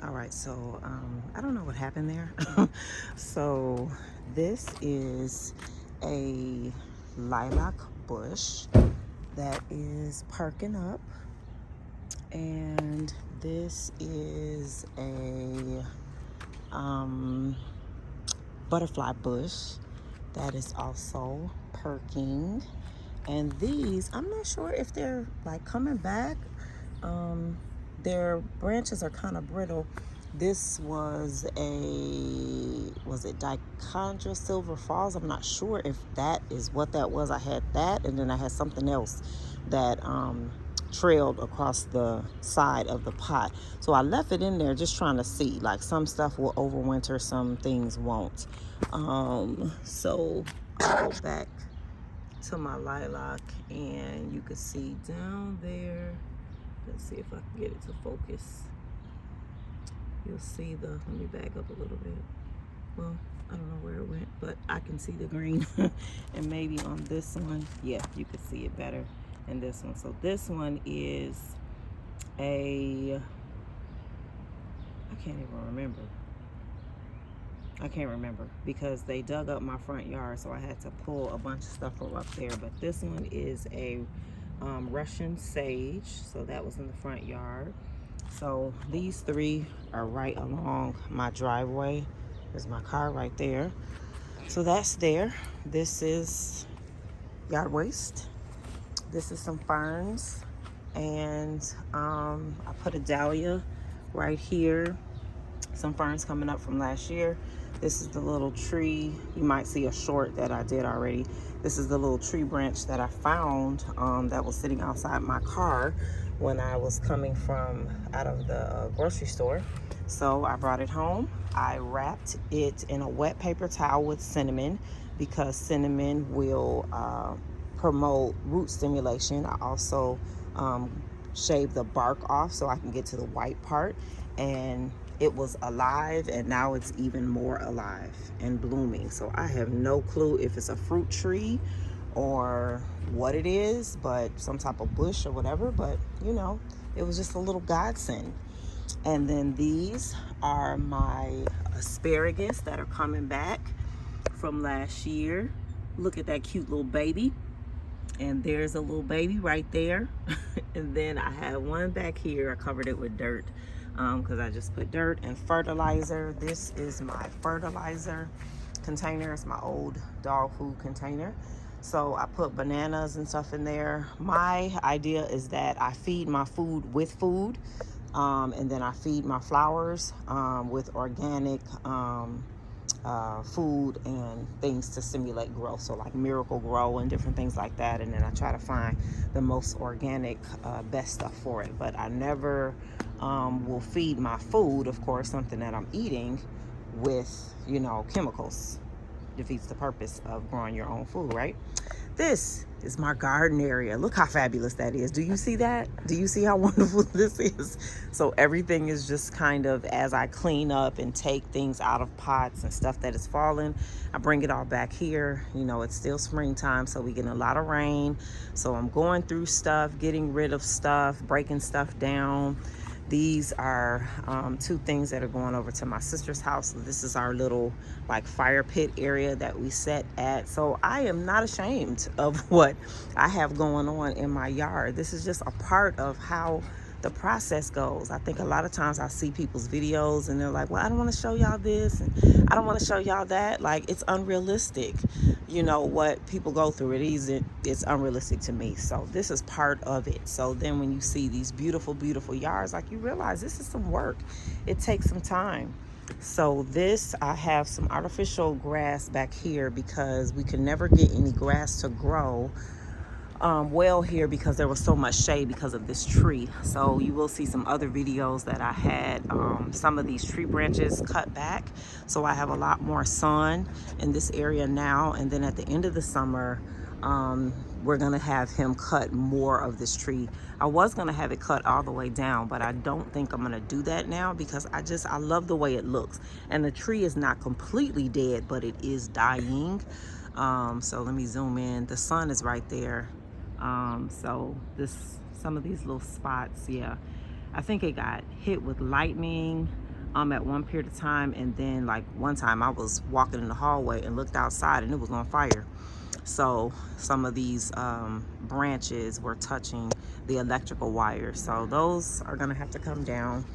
All right, so I don't know what happened there. So this is a lilac bush that is perking up, and this is a butterfly bush that is also perking. And these, I'm not sure if they're like coming back. Their branches are kind of brittle. This was it Dichondra Silver Falls? I'm not sure if that is what that was. I had that, and then I had something else that trailed across the side of the pot. So I left it in there just trying to see. Like, some stuff will overwinter, some things won't. So I'll go back to my lilac, and you can see down there. Let's see if I can get it to focus. You'll see let me back up a little bit. Well, I don't know where it went, but I can see the green. And maybe on this one, yeah, you can see it better in this one. So this one is I can't even remember. I can't remember because they dug up my front yard, so I had to pull a bunch of stuff from up there. But this one is a Russian sage, so that was in the front yard. So these three are right along my driveway. There's my car right there. So that's there. This is yard waste. This is some ferns, and I put a dahlia right here. Some ferns coming up from last year. This is the little tree. You might see a short that I did already. This is the little tree branch that I found that was sitting outside my car when I was coming from out of the grocery store. So I brought it home. I wrapped it in a wet paper towel with cinnamon because cinnamon will promote root stimulation. I also shave the bark off so I can get to the white part. And it was alive, and now it's even more alive and blooming. So I have no clue if it's a fruit tree or what it is, but some type of bush or whatever. But you know, it was just a little godsend. And then these are my asparagus that are coming back from last year. Look at that cute little baby. And there's a little baby right there. And then I have one back here. I covered it with dirt because I just put dirt and fertilizer. This is my fertilizer container. It's my old dog food container. So I put bananas and stuff in there. My idea is that I feed my food with food, and then I feed my flowers with organic food and things to stimulate growth, so like Miracle Grow and different things like that. And then I try to find the most organic, best stuff for it. But I never will feed my food, of course, something that I'm eating, with chemicals. Defeats the purpose of growing your own food, right? This is my garden area. Look how fabulous that is. Do you see that? Do you see how wonderful this is? So everything is just kind of, as I clean up and take things out of pots and stuff that is falling, I bring it all back here. It's still springtime, so we getting a lot of rain. So I'm going through stuff, getting rid of stuff, breaking stuff down. These are two things that are going over to my sister's house. So this is our little like fire pit area that we set at. So I am not ashamed of what I have going on in my yard. This is just a part of how the process goes. I think a lot of times I see people's videos and they're like, well, I don't want to show y'all this and I don't want to show y'all that. Like, it's unrealistic. What people go through, it's unrealistic to me. So this is part of it. So then when you see these beautiful, beautiful yards, like, you realize this is some work. It takes some time. So this, I have some artificial grass back here because we could never get any grass to grow well here because there was so much shade because of this tree. So you will see some other videos that I had some of these tree branches cut back, so I have a lot more sun in this area now. And then at the end of the summer, we're gonna have him cut more of this tree. I was gonna have it cut all the way down, but I don't think I'm gonna do that now because I love the way it looks. And the tree is not completely dead, but it is dying. So let me zoom in. The sun is right there. So some of these little spots, yeah, I think it got hit with lightning at one period of time, and then like one time I was walking in the hallway and looked outside and it was on fire. So some of these branches were touching the electrical wires, so those are gonna have to come down.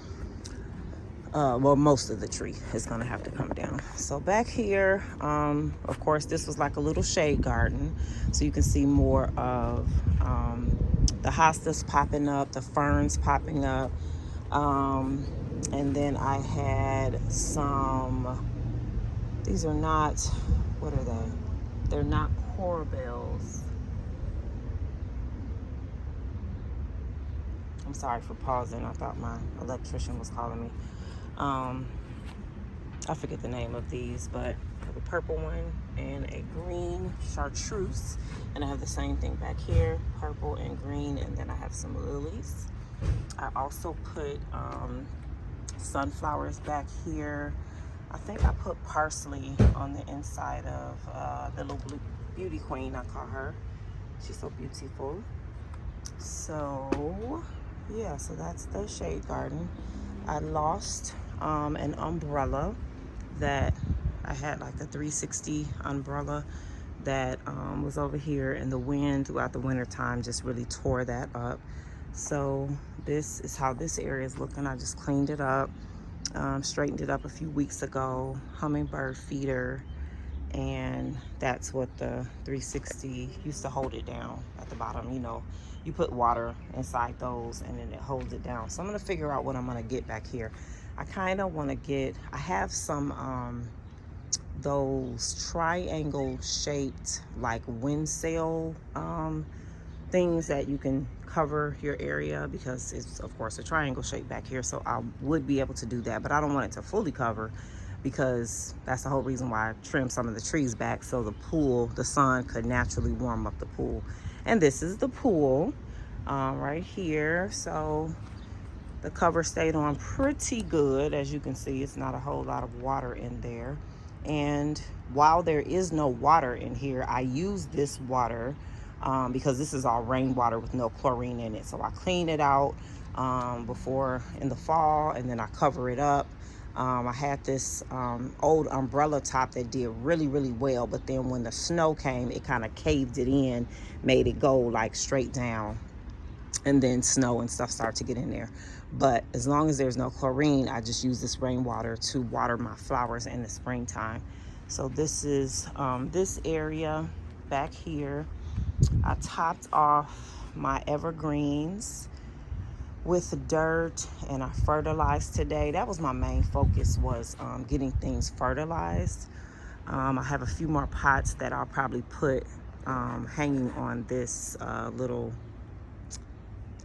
Well, most of the tree is gonna have to come down. So back here, of course, this was like a little shade garden, so you can see more of the hostas popping up, the ferns popping up, and then I had some, these are not, what are they? They're not corbels. I'm sorry for pausing. I thought my electrician was calling me. I forget the name of these, but I have a purple one and a green chartreuse. And I have the same thing back here, purple and green, and then I have some lilies. I also put sunflowers back here. I think I put parsley on the inside of the little blue beauty queen, I call her. She's so beautiful. So yeah, so that's the shade garden. I lost an umbrella that I had, like the 360 umbrella that was over here, and the wind throughout the winter time just really tore that up. So this is how this area is looking. I just cleaned it up, straightened it up a few weeks ago, hummingbird feeder, and that's what the 360 used to hold it down at the bottom. You know, you put water inside those and then it holds it down. So I'm gonna figure out what I'm gonna get back here. I kind of want to get, I have some those triangle shaped like wind sail things that you can cover your area, because it's of course a triangle shape back here, so I would be able to do that, but I don't want it to fully cover, because that's the whole reason why I trimmed some of the trees back, so the pool, the sun could naturally warm up the pool. And this is the pool right here. So the cover stayed on pretty good. As you can see, it's not a whole lot of water in there. And while there is no water in here, I use this water because this is all rainwater with no chlorine in it. So I clean it out before in the fall, and then I cover it up. I had this old umbrella top that did really, really well, but then when the snow came, it kind of caved it in, made it go like straight down, and then snow and stuff started to get in there. But as long as there's no chlorine, I just use this rainwater to water my flowers in the springtime. So this is this area back here. I topped off my evergreens with dirt, and I fertilized today. That was my main focus, was getting things fertilized. I have a few more pots that I'll probably put hanging on this little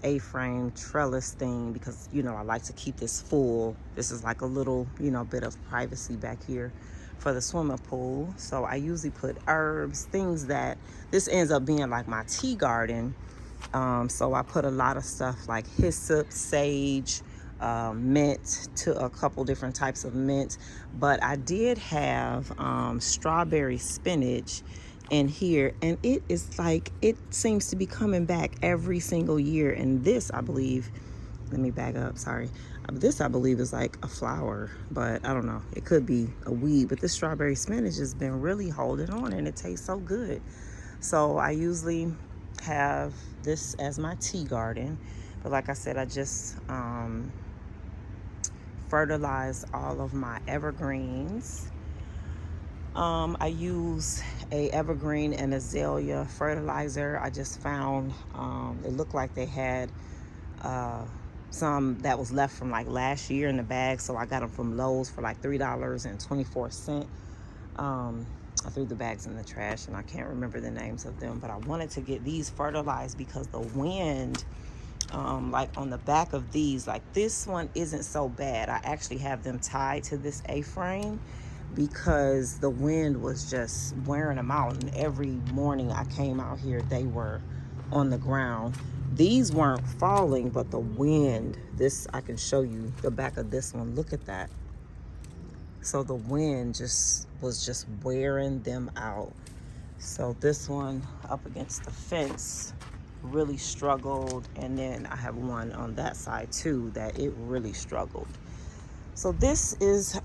A-frame trellis thing, because you know I like to keep this full. This is like a little, you know, bit of privacy back here for the swimming pool. So I usually put herbs, things that, this ends up being like my tea garden. So I put a lot of stuff like hyssop, sage, mint, to a couple different types of mint. But I did have strawberry spinach in here, and it is like, it seems to be coming back every single year. And this, I believe, let me back up, sorry, this I believe is like a flower, but I don't know, it could be a weed. But this strawberry spinach has been really holding on, and it tastes so good. So I usually have this as my tea garden, but like I said, I just fertilized all of my evergreens. I use a evergreen and azalea fertilizer. I just found it looked like they had some that was left from like last year in the bag, so I got them from Lowe's for like $3.24. I threw the bags in the trash and I can't remember the names of them, but I wanted to get these fertilized because the wind, like on the back of these, like this one isn't so bad. I actually have them tied to this A-frame because the wind was just wearing them out, and every morning I came out here, they were on the ground. These weren't falling, but the wind, this, I can show you the back of this one, look at that. So the wind just was just wearing them out. So this one up against the fence really struggled, and then I have one on that side too that it really struggled. So this is,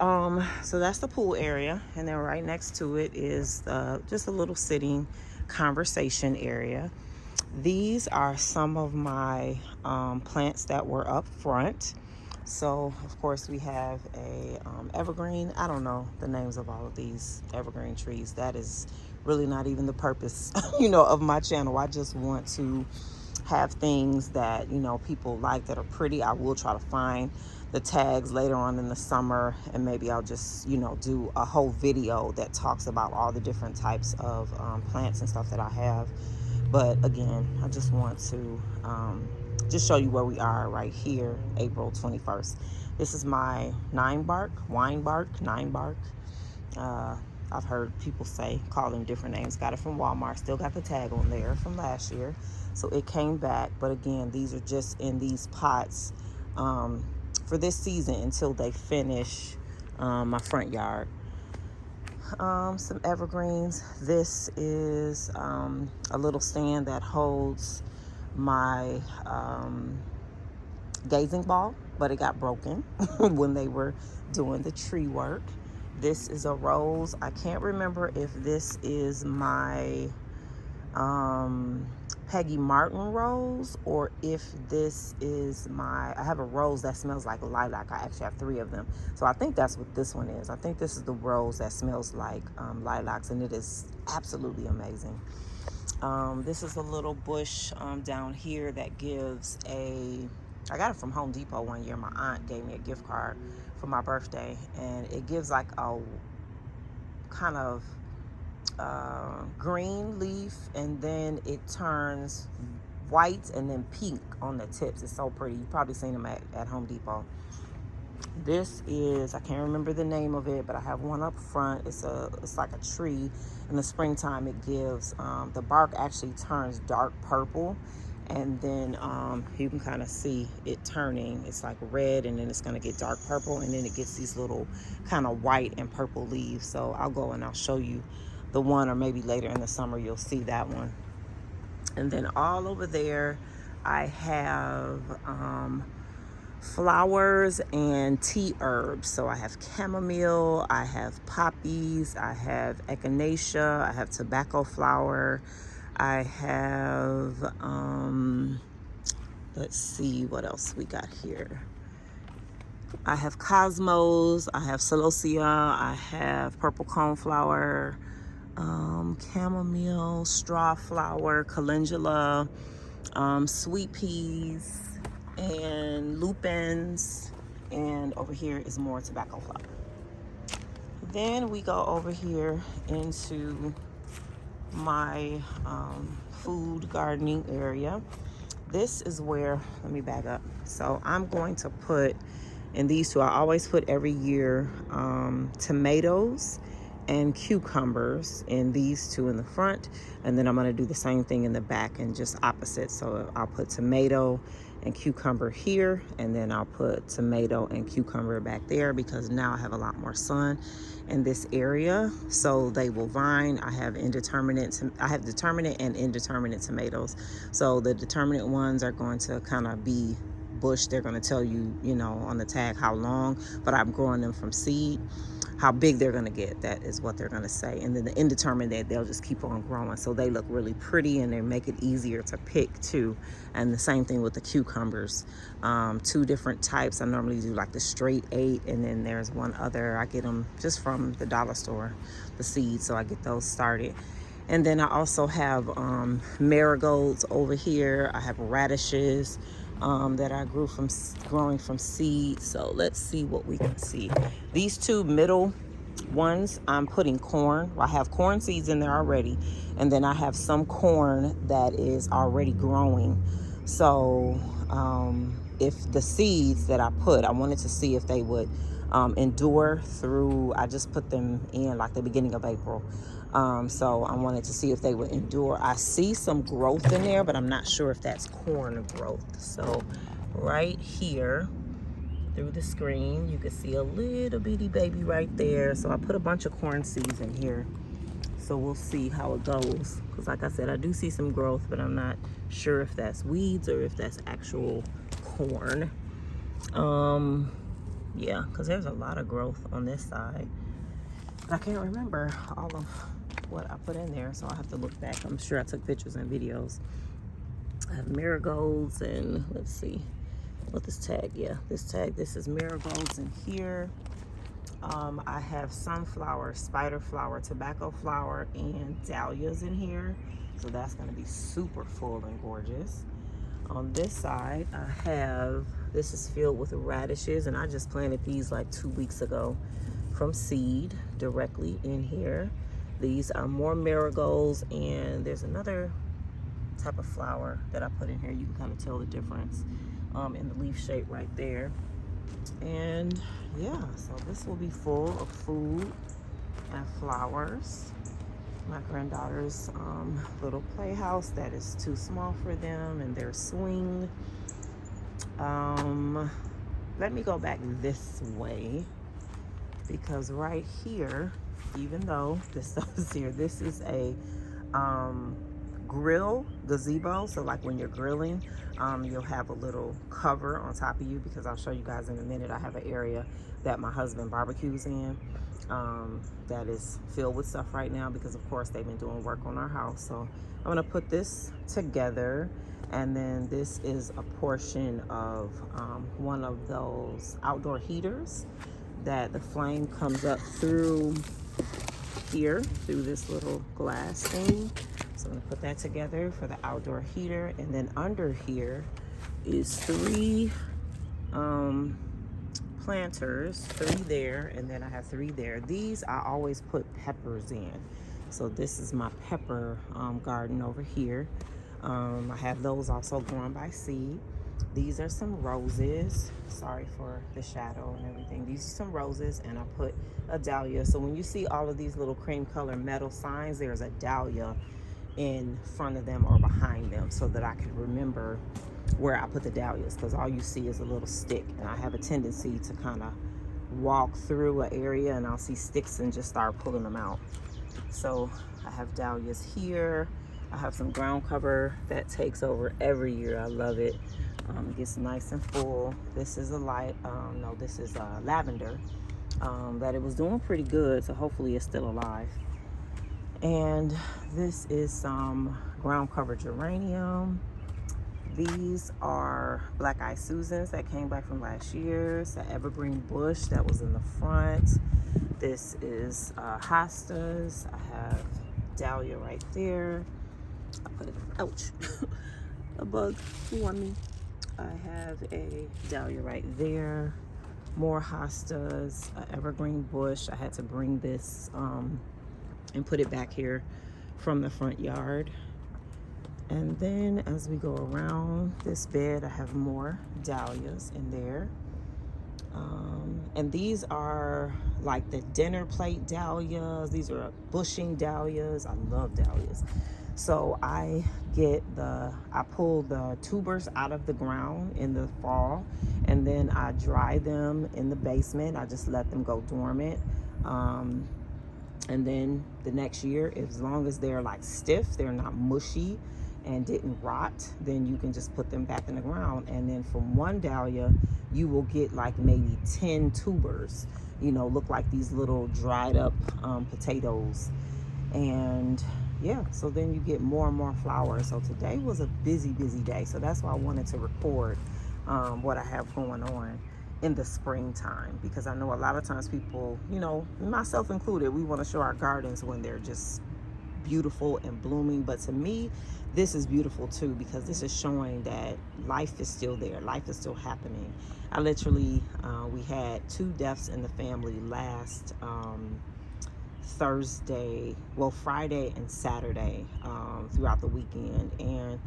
so that's the pool area. And then right next to it is just a little sitting conversation area. These are some of my plants that were up front. So of course we have a evergreen. I don't know the names of all of these evergreen trees. That is really not even the purpose, of my channel. I just want to have things that people like, that are pretty. I will try to find the tags later on in the summer, and maybe I'll just do a whole video that talks about all the different types of plants and stuff that I have. But again, I just want to just show you where we are right here, April 21st. This is my wine bark. I've heard people call them different names. Got it from Walmart. Still got the tag on there from last year. So it came back. But again, these are just in these pots for this season until they finish my front yard. Some evergreens. This is a little stand that holds my gazing ball, but it got broken when they were doing the tree work. This is a rose. I can't remember if this is my Peggy Martin rose, or if this is I have a rose that smells like lilac. I actually have 3 of them. So I think that's what this one is. I think this is the rose that smells like lilacs, and it is absolutely amazing. This is a little bush down here that gives I got it from Home Depot one year. My aunt gave me a gift card for my birthday, and it gives like a kind of green leaf, and then it turns white and then pink on the tips. It's so pretty. You've probably seen them at Home Depot. This is, I can't remember the name of it, but I have one up front. It's like a tree. In the springtime, it gives the bark actually turns dark purple, and then you can kind of see it turning. It's like red, and then it's going to get dark purple, and then it gets these little kind of white and purple leaves. So I'll go and I'll show you the one, or maybe later in the summer you'll see that one. And then all over there I have flowers and tea herbs. So I have chamomile, I have poppies, I have echinacea, I have tobacco flower, I have let's see what else we got here. I have cosmos, I have celosia, I have purple coneflower, chamomile, straw flower, calendula, sweet peas, and lupins, and over here is more tobacco flower. Then we go over here into my food gardening area. This is where, let me back up. So I'm going to put in these 2, I always put every year tomatoes and cucumbers in these 2 in the front, and then I'm going to do the same thing in the back and just opposite. So I'll put tomato and cucumber here, and then I'll put tomato and cucumber back there, because now I have a lot more sun in this area, so they will vine. I have determinate and indeterminate tomatoes. So the determinate ones are going to kind of be bush. They're going to tell you, on the tag how long, but I'm growing them from seed. How big they're going to get, that is what they're going to say. And then the indeterminate, they'll just keep on growing. So they look really pretty, and they make it easier to pick too. And the same thing with the cucumbers. 2 different types. I normally do like the straight 8, and then there's one other. I get them just from the dollar store, the seeds. So I get those started. And then I also have marigolds over here. I have radishes that I growing from seed. So let's see what we can see. These 2 middle ones, I'm putting corn. I have corn seeds in there already, and then I have some corn that is already growing. So if the seeds that I put, I wanted to see if they would endure through, I just put them in like the beginning of April. So I wanted to see if they would endure. I see some growth in there, but I'm not sure if that's corn growth. So right here through the screen, you can see a little bitty baby right there. So I put a bunch of corn seeds in here. So we'll see how it goes. Because like I said, I do see some growth, but I'm not sure if that's weeds or if that's actual corn. Yeah, because there's a lot of growth on this side. But I can't remember all of what I put in there, so I'll have to look back. I'm sure I took pictures and videos. I have marigolds, and let's see what this tag, this is marigolds in here. I have sunflower, spider flower, tobacco flower, and dahlias in here. So that's gonna be super full and gorgeous. On this side, I have, this is filled with radishes, and I just planted these like 2 weeks ago from seed directly in here. These are more marigolds, and there's another type of flower that I put in here. You can kind of tell the difference in the leaf shape right there. And yeah, so this will be full of food and flowers. My granddaughter's little playhouse that is too small for them, and their swing. Let me go back this way, because right here, even though this stuff is here, this is a grill gazebo. So like when you're grilling, you'll have a little cover on top of you, because I'll show you guys in a minute. I have an area that my husband barbecues in that is filled with stuff right now, because of course they've been doing work on our house. So I'm gonna put this together, and then this is a portion of one of those outdoor heaters that the flame comes up through here, through this little glass thing. So I'm gonna put that together for the outdoor heater. And then under here is 3 planters, 3 there, and then I have 3 there. These I always put peppers in. So this is my pepper garden over here. I have those also growing by seed. These are some roses. Sorry for the shadow and everything. These are some roses, and I put a dahlia. So when you see all of these little cream color metal signs, there's a dahlia in front of them or behind them, so that I can remember where I put the dahlias, because all you see is a little stick, and I have a tendency to kind of walk through an area and I'll see sticks and just start pulling them out. So I have dahlias here. I have some ground cover that takes over every year. I love it. It gets nice and full. This is a light, no, this is lavender that it was doing pretty good, so hopefully it's still alive. And this is some ground cover geranium. These are black eyed Susans that came back from last year. It's an evergreen bush that was in the front. This is hostas. I have dahlia right there. I put it, ouch, a bug flew on me. I have a dahlia right there. More hostas, evergreen bush. I had to bring this and put it back here from the front yard. And then as we go around this bed, I have more dahlias in there. And these are like the dinner plate dahlias. These are bushing dahlias. I love dahlias. So I pull the tubers out of the ground in the fall, and then I dry them in the basement. I just let them go dormant. And then the next year, as long as they're like stiff, they're not mushy and didn't rot, then you can just put them back in the ground. And then from one dahlia, you will get like maybe 10 tubers, you know, look like these little dried up potatoes. And yeah, so then you get more and more flowers. So today was a busy day. So that's why I wanted to record what I have going on in the springtime, because I know a lot of times people, you know, myself included, we want to show our gardens when they're just beautiful and blooming. But to me, this is beautiful too, because this is showing that life is still there, life is still happening. I literally we had 2 deaths in the family last Thursday, well, Friday and Saturday, throughout the weekend. And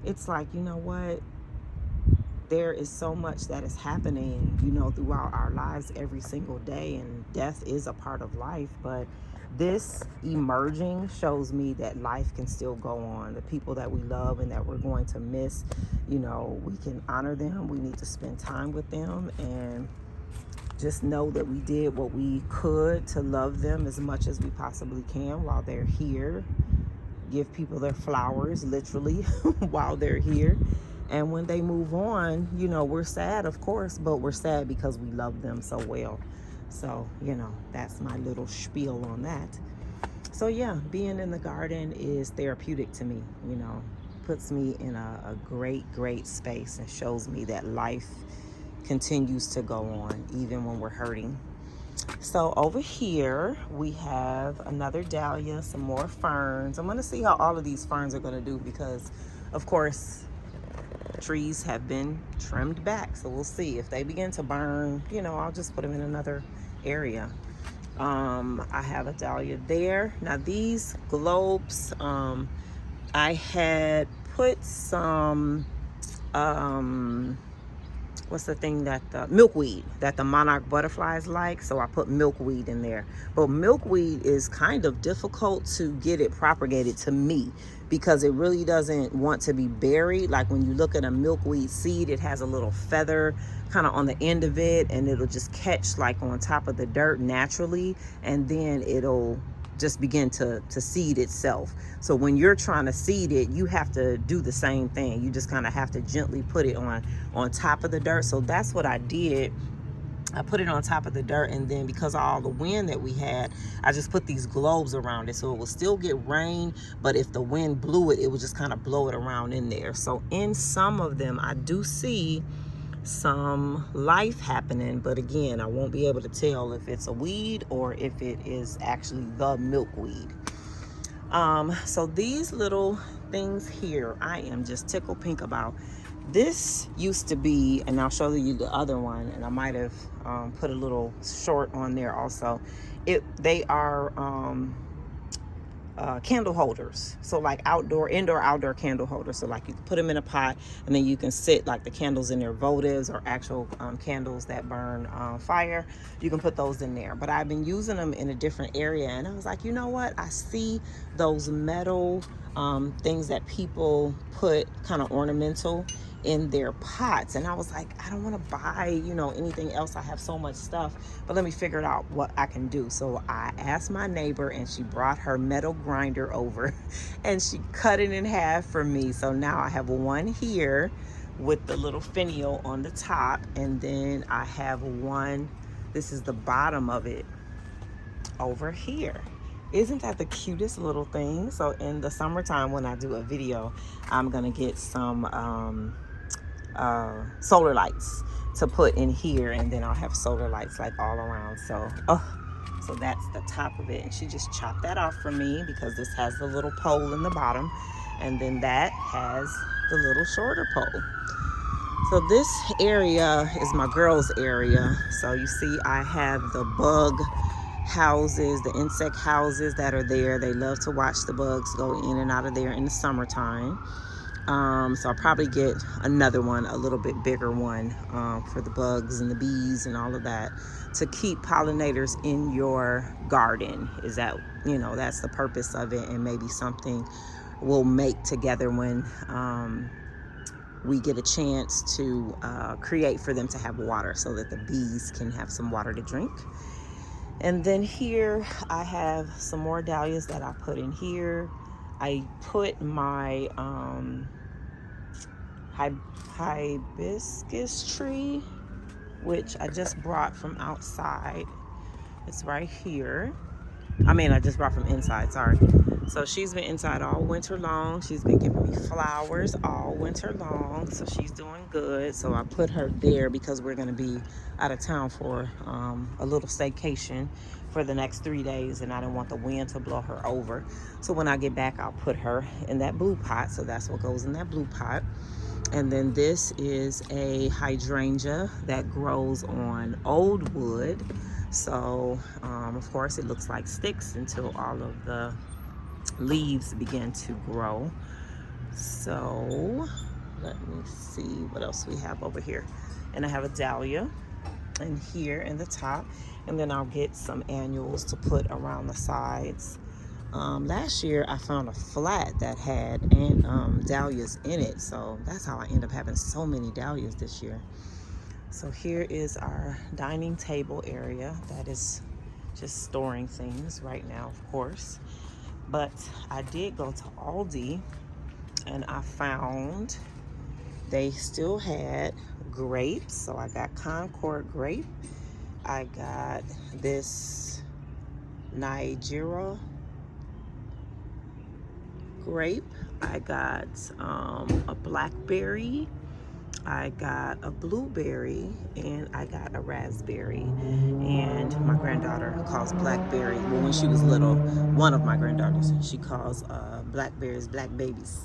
it's like, you know what, there is so much that is happening, you know, throughout our lives every single day, and death is a part of life. But this emerging shows me that life can still go on. The people that we love and that we're going to miss, you know, we can honor them. We need to spend time with them, and just know that we did what we could to love them as much as we possibly can while they're here. Give people their flowers, literally, while they're here. And when they move on, you know, we're sad, of course, but we're sad because we love them so well. So, you know, that's my little spiel on that. So yeah, being in the garden is therapeutic to me, you know, puts me in a great space and shows me that life continues to go on even when we're hurting. So over here we have another dahlia, some more ferns. I'm going to see how all of these ferns are going to do because, of course, trees have been trimmed back. So we'll see if they begin to burn, you know, I'll just put them in another area. I have a dahlia there. Now these globes, I had put some, what's the thing that the milkweed that the monarch butterflies like, so I put milkweed in there. But milkweed is kind of difficult to get it propagated to me because it really doesn't want to be buried. Like when you look at a milkweed seed, it has a little feather kind of on the end of it, and it'll just catch like on top of the dirt naturally, and then it'll just begin to seed itself. So when you're trying to seed it, you have to do the same thing. You just kind of have to gently put it on top of the dirt. So that's what I did. I put it on top of the dirt, and then because of all the wind that we had, I just put these globes around it so it will still get rain, but if the wind blew it, it would just kind of blow it around in there. So in some of them I do see some life happening, but again, I won't be able to tell if it's a weed or if it is actually the milkweed. So these little things here, I am just tickled pink about. This used to be, and I'll show you the other one, and I might have put a little short on there also. They are candle holders, so like indoor outdoor candle holders. So like you can put them in a pot, and then you can sit like the candles in their votives or actual candles that burn fire. You can put those in there, but I've been using them in a different area, and I was like, you know what, I see those metal things that people put kind of ornamental in their pots, and I was like, I don't want to buy, you know, anything else. I have so much stuff, but let me figure out what I can do. So I asked my neighbor, and she brought her metal grinder over and she cut it in half for me. So now I have one here with the little finial on the top, and then I have one, this is the bottom of it, over here. Isn't that the cutest little thing? So in the summertime when I do a video, I'm gonna get some solar lights to put in here, and then I'll have solar lights like all around. So so that's the top of it, and she just chopped that off for me because this has the little pole in the bottom, and then that has the little shorter pole. So this area is my girls' area. So you see I have the bug houses, the insect houses that are there. They love to watch the bugs go in and out of there in the summertime. So I'll probably get another one, a little bit bigger one, for the bugs and the bees and all of that, to keep pollinators in your garden. Is that, you know, that's the purpose of it, and maybe something we'll make together when we get a chance to create for them to have water so that the bees can have some water to drink. And then here I have some more dahlias that I put in here. I put my hibiscus tree, which I just brought from outside. It's right here. I just brought from inside, sorry. So she's been inside all winter long. She's been giving me flowers all winter long, so she's doing good. So I put her there because we're gonna be out of town for a little staycation for the next 3 days, and I didn't want the wind to blow her over. So when I get back, I'll put her in that blue pot. So that's what goes in that blue pot. And then this is a hydrangea that grows on old wood. So of course it looks like sticks until all of the leaves begin to grow. So let me see what else we have over here. And I have a dahlia in here in the top, and then I'll get some annuals to put around the sides. Last year I found a flat that had dahlias in it, so that's how I end up having so many dahlias this year. So here is our dining table area that is just storing things right now, of course. But I did go to Aldi, and I found they still had grapes. So I got Concord grape. I got this Nigeria grape. I got a blackberry. I got a blueberry, and I got a raspberry. And my granddaughter calls blackberry, well, when she was little, one of my granddaughters, she calls blackberries black babies.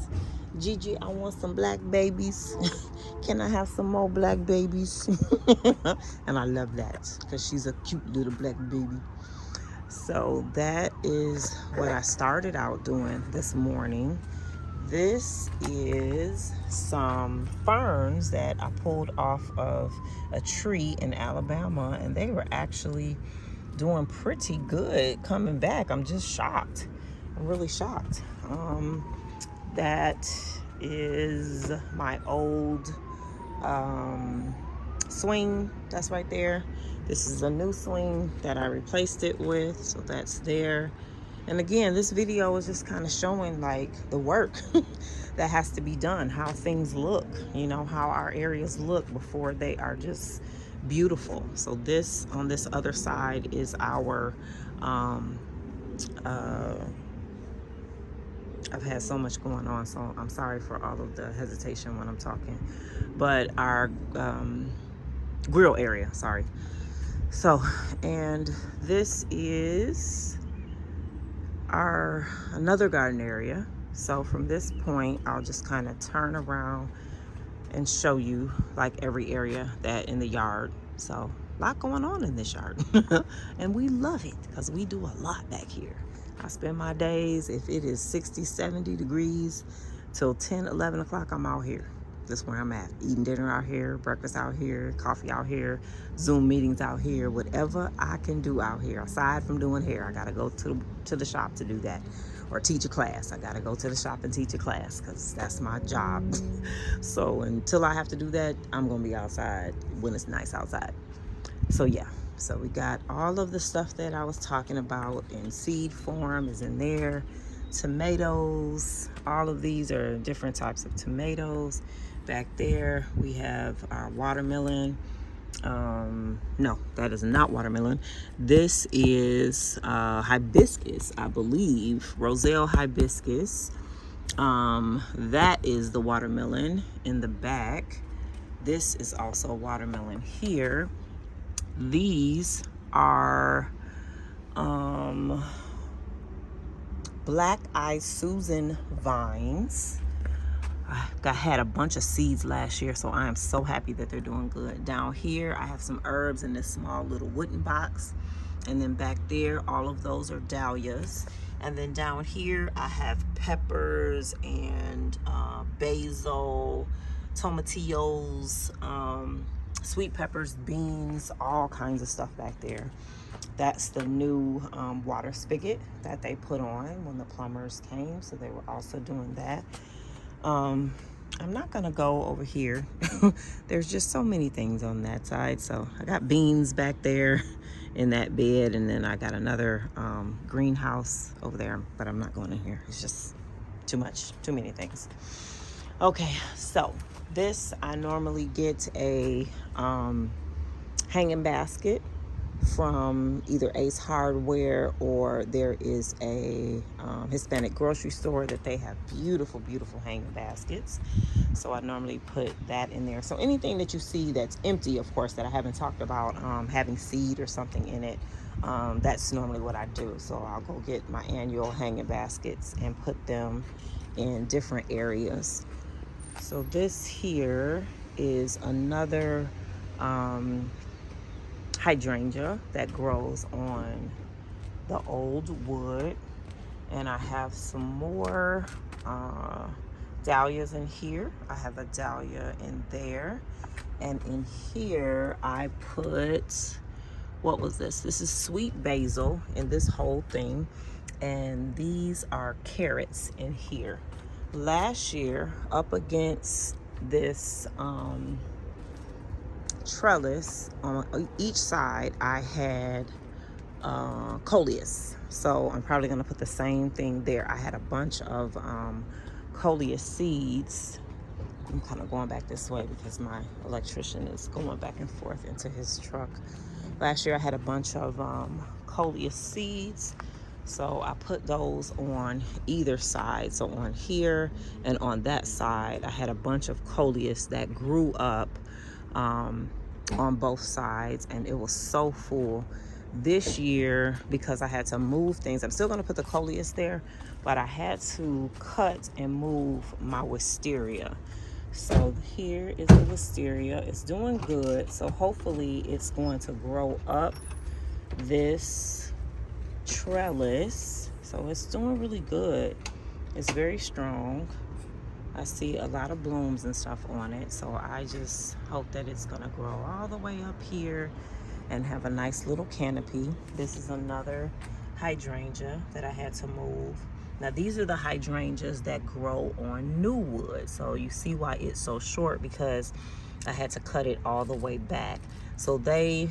Gigi, I want some black babies. Can I have some more black babies? And I love that because she's a cute little black baby. So that is what I started out doing this morning. This is some ferns that I pulled off of a tree in Alabama, and they were actually doing pretty good coming back. I'm just shocked. I'm really shocked. That is my old swing that's right there. This is a new swing that I replaced it with, so that's there. And again, this video is just kind of showing like the work that has to be done, how things look, you know, how our areas look before they are just beautiful. So this, on this other side, is our I've had so much going on, so I'm sorry for all of the hesitation when I'm talking, but our grill area, sorry. So, and this is our another garden area. So from this point, I'll just kind of turn around and show you like every area that in the yard. So a lot going on in this yard. And we love it because we do a lot back here. I spend my days, if it is 60, 70 degrees, till 10, 11 o'clock, I'm out here. That's where I'm at. Eating dinner out here, breakfast out here, coffee out here, Zoom meetings out here, whatever I can do out here. Aside from doing hair, I gotta go to the shop to do that. Or teach a class. I gotta go to the shop and teach a class because that's my job. So until I have to do that, I'm gonna be outside when it's nice outside. So yeah, so we got all of the stuff that I was talking about in seed form is in there. Tomatoes, all of these are different types of tomatoes. Back there we have our watermelon. No, that is not watermelon. This is hibiscus, I believe, Roselle hibiscus. That is the watermelon in the back. This is also watermelon here. These are Black Eyed Susan vines. I had a bunch of seeds last year, so I am so happy that they're doing good. Down here, I have some herbs in this small little wooden box. And then back there, all of those are dahlias. And then down here, I have peppers and basil, tomatillos, sweet peppers, beans, all kinds of stuff back there. That's the new water spigot that they put on when the plumbers came, so they were also doing that. I'm not gonna go over here. There's just so many things on that side. So I got beans back there in that bed, and then I got another greenhouse over there, but I'm not going in here. It's just too much, too many things. Okay, so this, I normally get a hanging basket from either Ace Hardware, or there is a Hispanic grocery store that they have beautiful, beautiful hanging baskets. So I normally put that in there. So anything that you see that's empty, of course, that I haven't talked about having seed or something in it, that's normally what I do. So I'll go get my annual hanging baskets and put them in different areas. So this here is another hydrangea that grows on the old wood, and I have some more dahlias in here. I have a dahlia in there, and in here I put, what was this? This is sweet basil in this whole thing, and these are carrots in here. Last year, up against this trellis on each side, I had coleus. So I'm probably gonna put the same thing there. I had a bunch of coleus seeds I'm kind of going back this way because my electrician is going back and forth into his truck. Last year I had a bunch of coleus seeds, so I put those on either side. So on here and on that side, I had a bunch of coleus that grew up on both sides, and it was so full. This year, because I had to move things, I'm still going to put the coleus there, but I had to cut and move my wisteria. So here is the wisteria. It's doing good, so hopefully it's going to grow up this trellis. So it's doing really good. It's very strong. I see a lot of blooms and stuff on it, so I just hope that it's gonna grow all the way up here and have a nice little canopy. This is another hydrangea that I had to move. Now these are the hydrangeas that grow on new wood. So you see why it's so short, because I had to cut it all the way back. So they,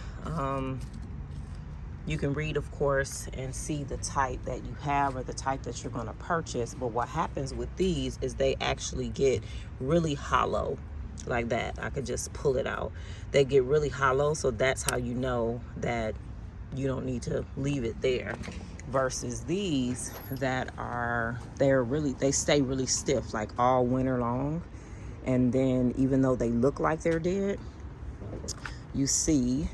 you can read, of course, and see the type that you have or the type that you're gonna purchase. But what happens with these is they actually get really hollow like that. I could just pull it out. They get really hollow, so that's how you know that you don't need to leave it there. Versus these that are, they stay really stiff like all winter long. And then even though they look like they're dead, you see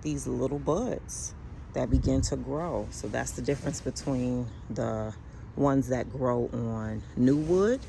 these little buds that begin to grow. So that's the difference between the ones that grow on new wood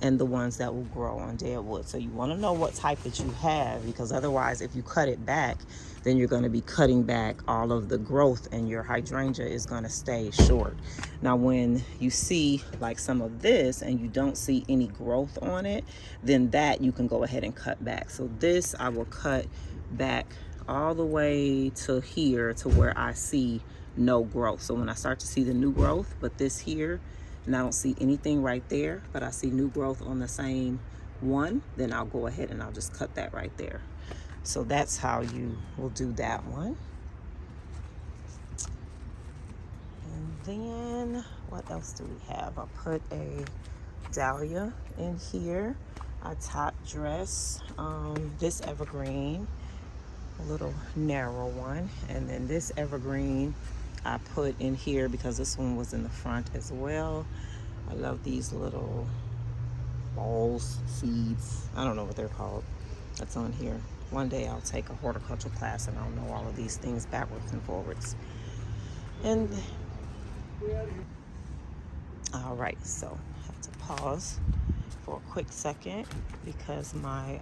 and the ones that will grow on dead wood. So you want to know what type that you have, because otherwise if you cut it back, then you're going to be cutting back all of the growth and your hydrangea is going to stay short. Now when you see like some of this and you don't see any growth on it, then that you can go ahead and cut back. So this I will cut back all the way to here to where I see no growth. So when I start to see the new growth, but this here, and I don't see anything right there, but I see new growth on the same one, then I'll go ahead and I'll just cut that right there. So that's how you will do that one. And then what else do we have? I put a dahlia in here. I top dress this evergreen, a little narrow one, and then this evergreen I put in here because this one was in the front as well. I love these little balls, seeds, I don't know what they're called, that's on here. One day I'll take a horticultural class and I'll know all of these things backwards and forwards. And all right, so I have to pause for a quick second because my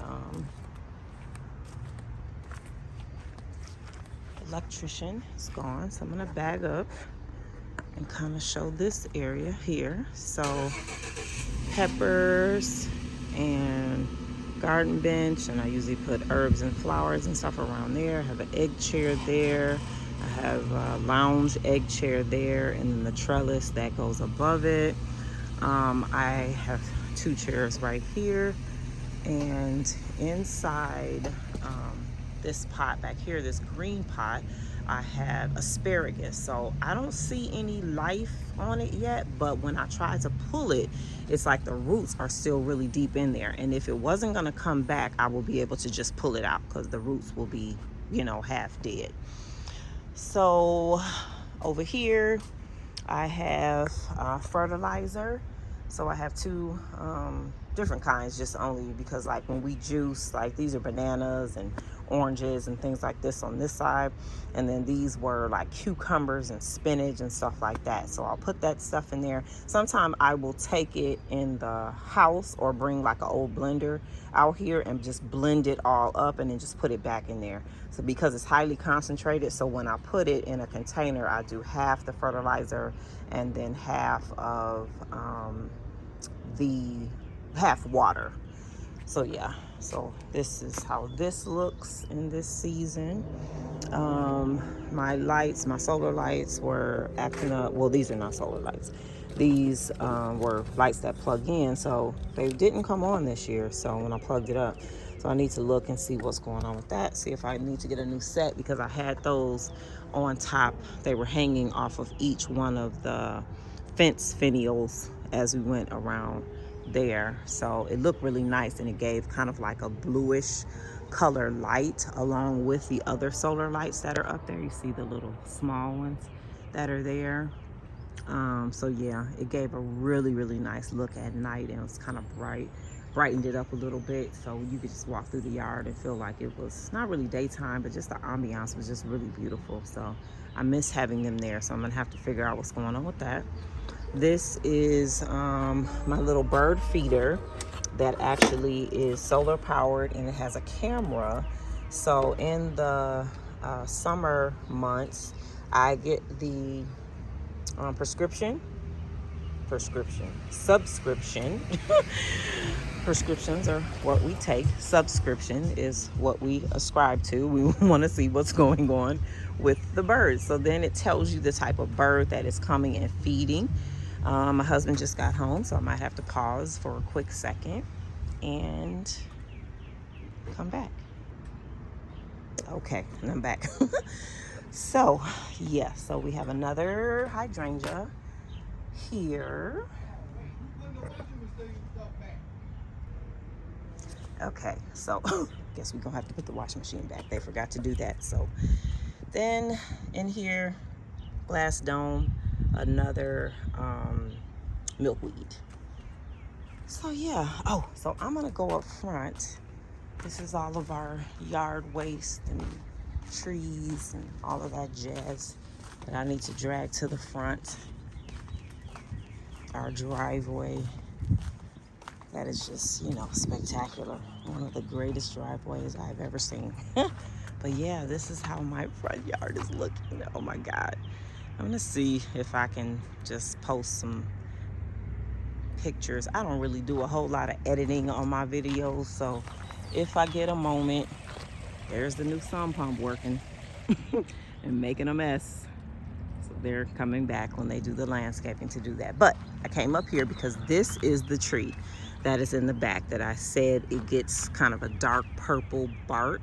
electrician is gone. So I'm gonna bag up and kind of show this area here. So peppers and garden bench, and I usually put herbs and flowers and stuff around there. I have an egg chair there. I have a lounge egg chair there, and then the trellis that goes above it. I have two chairs right here, and inside this pot back here, this green pot, I have asparagus. So I don't see any life on it yet, but when I try to pull it, it's like the roots are still really deep in there. And if it wasn't gonna come back, I will be able to just pull it out because the roots will be, you know, half dead. So over here, I have fertilizer. So I have two different kinds, just only because like when we juice, like these are bananas and oranges and things like this on this side, and then these were like cucumbers and spinach and stuff like that. So I'll put that stuff in there. Sometimes I will take it in the house or bring like an old blender out here and just blend it all up and then just put it back in there. So because it's highly concentrated, so when I put it in a container, I do half the fertilizer and then half of half water. So yeah, so this is how this looks in this season. My lights, my solar lights were acting up. Well, these are not solar lights. These were lights that plug in, so they didn't come on this year. So when I plugged it up, so I need to look and see what's going on with that, see if I need to get a new set, because I had those on top. They were hanging off of each one of the fence finials as we went around there. So it looked really nice, and it gave kind of like a bluish color light along with the other solar lights that are up there. You see the little small ones that are there. So yeah, it gave a really nice look at night, and it was kind of brightened it up a little bit, so you could just walk through the yard and feel like it was not really daytime, but just the ambiance was just really beautiful. So I miss having them there, so I'm gonna have to figure out what's going on with that. This is my little bird feeder that actually is solar powered, and it has a camera. So in the summer months, I get the subscription. Prescriptions are what we take. Subscription is what we ascribe to. We want to see what's going on with the birds. So then it tells you the type of bird that is coming and feeding. My husband just got home, so I might have to pause for a quick second and come back. Okay, and I'm back. So yeah, so we have another hydrangea here. Okay, so guess we're gonna have to put the washing machine back. They forgot to do that. So then in here, glass dome, another milkweed. So yeah, oh, so I'm gonna go up front. This is all of our yard waste and trees and all of that jazz that I need to drag to the front. Our driveway, that is just, you know, spectacular. One of the greatest driveways I've ever seen. But yeah, this is how my front yard is looking. Oh my God. I'm gonna see if I can just post some pictures. I don't really do a whole lot of editing on my videos, so if I get a moment, there's the new sump pump working and making a mess. So they're coming back when they do the landscaping to do that. But I came up here because this is the tree that is in the back that I said it gets kind of a dark purple bark.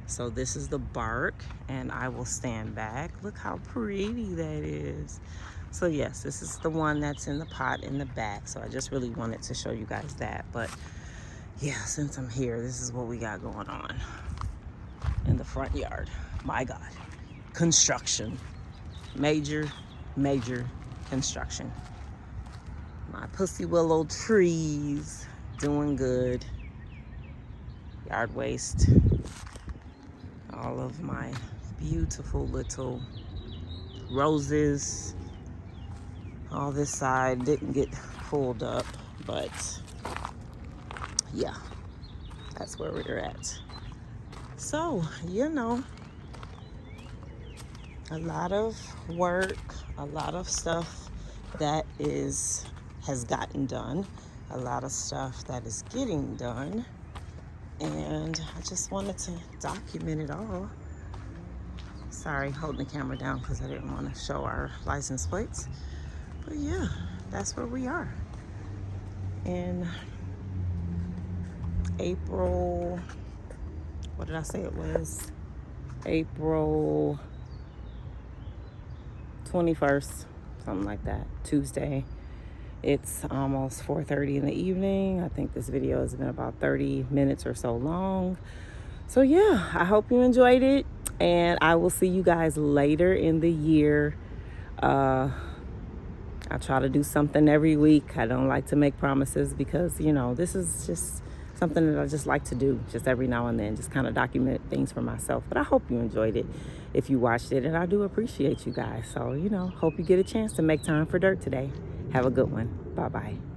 So this is the bark, and I will stand back. Look how pretty that is. So yes, this is the one that's in the pot in the back. So I just really wanted to show you guys that. But yeah, since I'm here, this is what we got going on in the front yard. My God, construction, major construction. My pussy willow trees doing good. Yard waste. All of my beautiful little roses. All this side didn't get pulled up, but yeah, that's where we're at. So, you know, a lot of work, a lot of stuff that has gotten done, a lot of stuff that is getting done, and I just wanted to document it all. Sorry, holding the camera down because I didn't want to show our license plates. But yeah, that's where we are. In April, what did I say it was? April 21st, something like that, Tuesday. It's almost 4:30 in the evening. I think this video has been about 30 minutes or so long. So yeah, I hope you enjoyed it, and I will see you guys later in the year. I try to do something every week. I don't like to make promises because, you know, this is just something that I just like to do just every now and then, just kind of document things for myself. But I hope you enjoyed it if you watched it, and I do appreciate you guys. So, you know, hope you get a chance to make time for dirt today. Have a good one. Bye-bye.